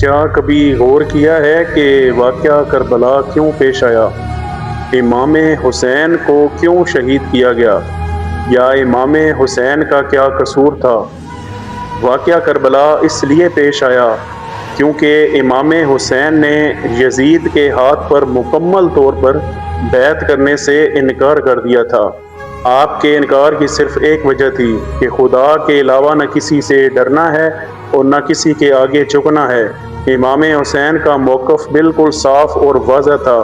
کیا کبھی غور کیا ہے کہ واقعہ کربلا کیوں پیش آیا؟ امام حسین کو کیوں شہید کیا گیا؟ یا امام حسین کا کیا قصور تھا؟ واقعہ کربلا اس لیے پیش آیا کیونکہ امام حسین نے یزید کے ہاتھ پر مکمل طور پر بیعت کرنے سے انکار کر دیا تھا۔ آپ کے انکار کی صرف ایک وجہ تھی کہ خدا کے علاوہ نہ کسی سے ڈرنا ہے اور نہ کسی کے آگے جھکنا ہے۔ امام حسین کا موقف بالکل صاف اور واضح تھا۔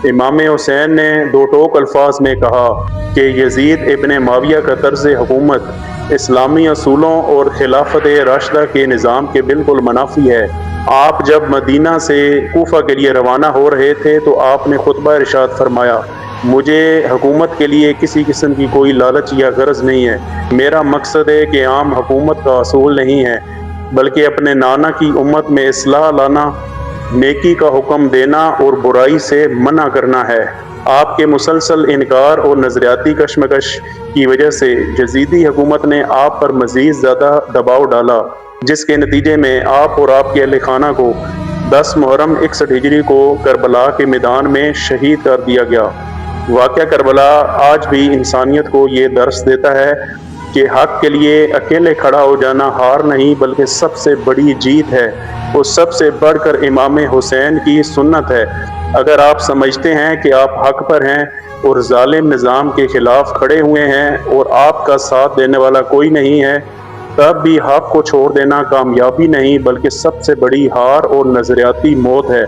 امام حسین نے دو ٹوک الفاظ میں کہا کہ یزید ابن معاویہ کا طرز حکومت اسلامی اصولوں اور خلافت راشدہ کے نظام کے بالکل منافی ہے۔ آپ جب مدینہ سے کوفہ کے لیے روانہ ہو رہے تھے تو آپ نے خطبہ ارشاد فرمایا، مجھے حکومت کے لیے کسی قسم کی کوئی لالچ یا غرض نہیں ہے۔ میرا مقصد ہے کہ عام حکومت کا اصول نہیں ہے بلکہ اپنے نانا کی امت میں اصلاح لانا، نیکی کا حکم دینا اور برائی سے منع کرنا ہے۔ آپ کے مسلسل انکار اور نظریاتی کشمکش کی وجہ سے یزیدی حکومت نے آپ پر مزید زیادہ دباؤ ڈالا، جس کے نتیجے میں آپ اور آپ کے اہل خانہ کو 10 محرم 61 ہجری کو کربلا کے میدان میں شہید کر دیا گیا۔ واقعہ کربلا آج بھی انسانیت کو یہ درس دیتا ہے کہ حق کے لیے اکیلے کھڑا ہو جانا ہار نہیں بلکہ سب سے بڑی جیت ہے، اور سب سے بڑھ کر امام حسین کی سنت ہے۔ اگر آپ سمجھتے ہیں کہ آپ حق پر ہیں اور ظالم نظام کے خلاف کھڑے ہوئے ہیں اور آپ کا ساتھ دینے والا کوئی نہیں ہے، تب بھی حق کو چھوڑ دینا کامیابی نہیں بلکہ سب سے بڑی ہار اور نظریاتی موت ہے۔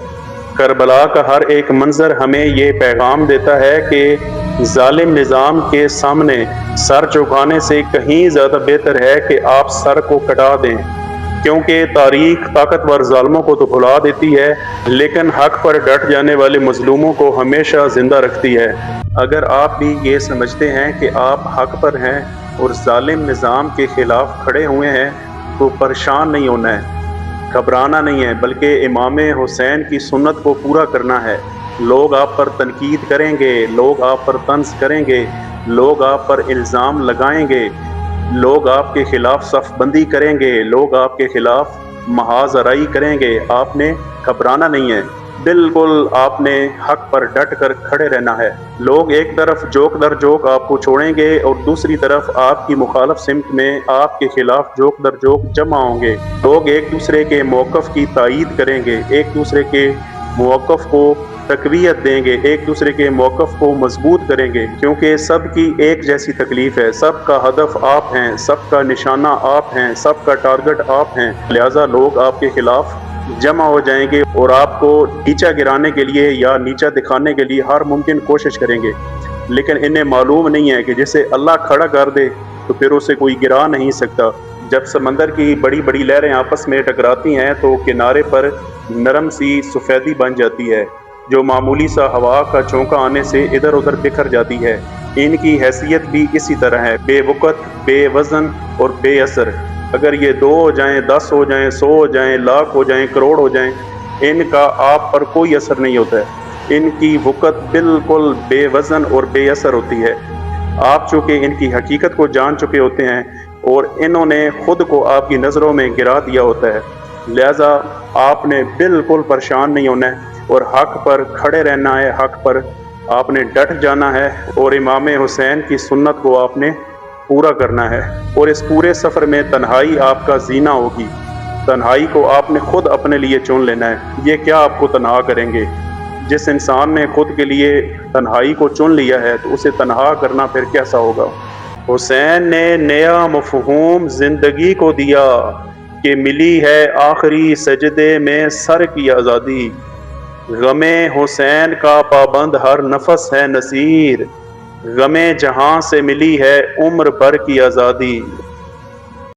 کربلا کا ہر ایک منظر ہمیں یہ پیغام دیتا ہے کہ ظالم نظام کے سامنے سر جھکانے سے کہیں زیادہ بہتر ہے کہ آپ سر کو کٹا دیں، کیونکہ تاریخ طاقتور ظالموں کو تو بھلا دیتی ہے لیکن حق پر ڈٹ جانے والے مظلوموں کو ہمیشہ زندہ رکھتی ہے۔ اگر آپ بھی یہ سمجھتے ہیں کہ آپ حق پر ہیں اور ظالم نظام کے خلاف کھڑے ہوئے ہیں تو پریشان نہیں ہونا ہے، گھبرانا نہیں ہے، بلکہ امام حسین کی سنت کو پورا کرنا ہے۔ لوگ آپ پر تنقید کریں گے، لوگ آپ پر طنز کریں گے، لوگ آپ پر الزام لگائیں گے، لوگ آپ کے خلاف صف بندی کریں گے، لوگ آپ کے خلاف محاذ آرائی کریں گے، آپ نے گھبرانا نہیں ہے، بالکل آپ نے حق پر ڈٹ کر کھڑے رہنا ہے۔ لوگ ایک طرف جوک در جوک آپ کو چھوڑیں گے اور دوسری طرف آپ کی مخالف سمت میں آپ کے خلاف جوک در جوک جمع ہوں گے۔ لوگ ایک دوسرے کے موقف کی تائید کریں گے، ایک دوسرے کے موقف کو تقویت دیں گے، ایک دوسرے کے موقف کو مضبوط کریں گے، کیونکہ سب کی ایک جیسی تکلیف ہے، سب کا ہدف آپ ہیں، سب کا نشانہ آپ ہیں، سب کا ٹارگٹ آپ ہیں، لہٰذا لوگ آپ کے خلاف جمع ہو جائیں گے اور آپ کو نیچا گرانے کے لیے یا نیچا دکھانے کے لیے ہر ممکن کوشش کریں گے، لیکن انہیں معلوم نہیں ہے کہ جسے اللہ کھڑا کر دے تو پھر اسے کوئی گرا نہیں سکتا۔ جب سمندر کی بڑی بڑی لہریں آپس میں ٹکراتی ہیں تو کنارے پر نرم سی سفیدی بن جاتی ہے جو معمولی سا ہوا کا جھونکا آنے سے ادھر ادھر بکھر جاتی ہے۔ ان کی حیثیت بھی اسی طرح ہے، بے وقت، بے وزن اور بے اثر۔ اگر یہ 2 ہو جائیں، 10 ہو جائیں، 100 ہو جائیں، لاکھ ہو جائیں، کروڑ ہو جائیں، ان کا آپ پر کوئی اثر نہیں ہوتا ہے۔ ان کی وقت بالکل بے وزن اور بے اثر ہوتی ہے۔ آپ چونکہ ان کی حقیقت کو جان چکے ہوتے ہیں اور انہوں نے خود کو آپ کی نظروں میں گرا دیا ہوتا ہے، لہذا آپ نے بالکل پریشان نہیں ہونا ہے اور حق پر کھڑے رہنا ہے، حق پر آپ نے ڈٹ جانا ہے اور امام حسین کی سنت کو آپ نے پورا کرنا ہے۔ اور اس پورے سفر میں تنہائی آپ کا زینہ ہوگی، تنہائی کو آپ نے خود اپنے لیے چن لینا ہے۔ یہ کیا آپ کو تنہا کریں گے؟ جس انسان نے خود کے لیے تنہائی کو چن لیا ہے تو اسے تنہا کرنا پھر کیسا ہوگا؟ حسین نے نیا مفہوم زندگی کو دیا کہ ملی ہے آخری سجدے میں سر کی آزادی، غم حسین کا پابند ہر نفس ہے نصیر، غم جہاں سے ملی ہے عمر بھر کی آزادی۔